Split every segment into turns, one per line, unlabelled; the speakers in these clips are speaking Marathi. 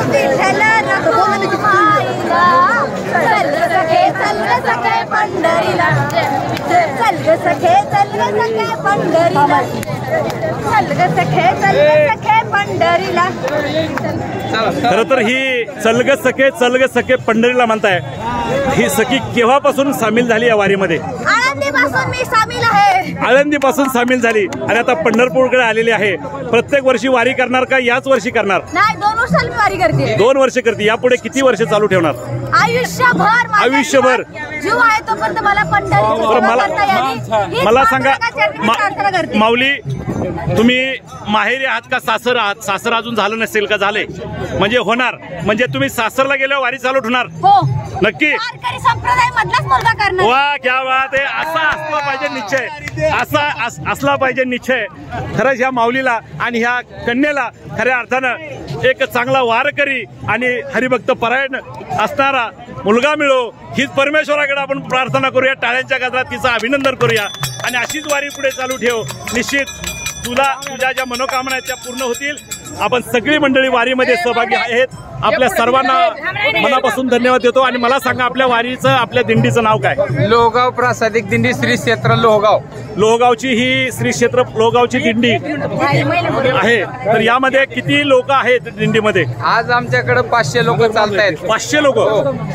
विठ्ठल रखुमाईला चल ग सखे पंढरीला चल ग सखे पंढरीला चल ग सखे पंढरीला।
खरं तर ही चल ग सखे पंढरीला म्हणताय, ही सखी केव्हापासून सामील झाली या वारीमध्ये?
आळंदीपासून मी सामील आहे।
आळंदीपासून सामील झाली आणि आता पंढरपूरकडे आलेली आहे। प्रत्येक वर्षी वारी करणार का याच वर्षी करणार?
नाही, 2 वर्षांनी मी वारी करते।
2 वर्ष करते। यापुढे किती वर्ष चालू ठेवणार?
आयुष्यभर।
आयुष्यभर
जीव आहे तोपर्यंत मला पंढरीची
मला सांगा माऊली, तुम्ही माहेरी आहात का सासर आहात? सासर अजून झालं नसेल का? झाले म्हणजे होणार, म्हणजे तुम्ही सासरला गेल्यावर वारी चालू ठेवणार?
हो
नक्की।
वारकरी संप्रदाय मधलाच मुलगा करणार।
वा क्या बात आहे। असा असला पाहिजे निश्चय, असा असला पाहिजे निश्चय। खरंच ह्या माऊलीला आणि ह्या कन्येला खऱ्या अर्थानं एक चांगला वारकरी आणि हरिभक्त परायण असणारा मुलगा मिळो, हीच परमेश्वराकडे आपण प्रार्थना करूया। टाळ्यांच्या गजरात तिचं अभिनंदन करूया आणि अशीच वारी पुढे चालू ठेव। निश्चित तुझ्या ज्या मनोकामना आहेत त्या पूर्ण होतील। आपण सगळी मंडळी वारीमध्ये सहभागी आहेत। आपल्या सर्वांना मनापासून धन्यवाद देतो आणि मला सांगा आपल्या वारीचं, आपल्या दिंडीचं नाव काय?
लोहगाव प्रासादिक दिंडी श्री क्षेत्र लोहगाव।
लोहगावची ही श्री क्षेत्र लोहगावची दिंडी आहे। तर यामध्ये किती लोक आहेत दिंडीमध्ये?
आज आमच्याकडे 500 लोक चालत आहेत।
500 लोक?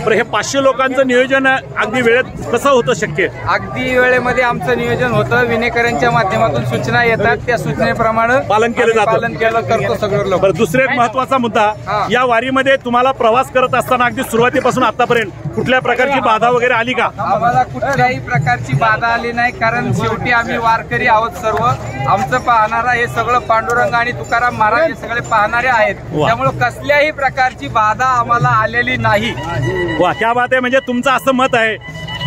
तर हे 500 लोकांचं नियोजन अगदी वेळेत कसं होतं शक्य?
अगदी वेळेमध्ये आमचं नियोजन होतं। विनेकरांच्या माध्यमातून सूचना येतात, त्या सूचनेप्रमाणे
पालन केलं जातं।
पालन केलं करतो सगळं लोक।
दुसरा एक महत्वाचा मुद्दा, या वारीमध्ये तुम्हाला प्रवास करत असताना अगदी सुरुवातीपासून आतापर्यंत कुठल्या प्रकारची बाधा वगैरे आली का?
आम्हाला कुठल्याही प्रकारची बाधा आली नाही, कारण शेवटी आम्ही वारकरी आहोत सर्व। आमचं पाहणारा हे सगळं पांडुरंग आणि तुकाराम महाराज हे सगळे पाहणारे आहेत, त्यामुळे कसल्याही प्रकारची बाधा आम्हाला आलेली नाही।
वा क्या बात आहे। म्हणजे तुमचं असं मत आहे,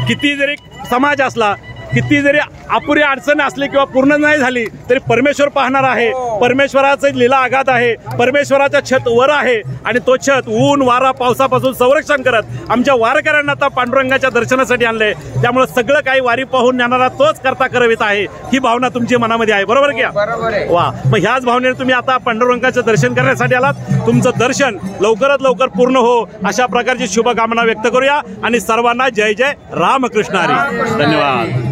किती जरी समाज असला, किती जरी अपुरी अडचण असली किंवा पूर्ण नाही झाली तरी परमेश्वर पाहणार आहे। परमेश्वराचं लीला आघात आहे, परमेश्वराचा छत वर आहे आणि तो छत ऊन वारा पावसापासून संरक्षण करत आमच्या वारकऱ्यांना आता पांडुरंगाच्या दर्शनासाठी आणलंय। त्यामुळे सगळं काही वारी पाहून नेणारा तोच करता करवित आहे, ही भावना तुमच्या मनामध्ये आहे, बरोबर की?
बरोबर आहे।
वा, मग ह्याच भावनेने तुम्ही आता पांडुरंगाचं दर्शन करण्यासाठी आलात। तुमचं दर्शन लवकरात लवकर पूर्ण हो अशा प्रकारची शुभकामना व्यक्त करूया आणि सर्वांना जय जय रामकृष्ण हरी। धन्यवाद।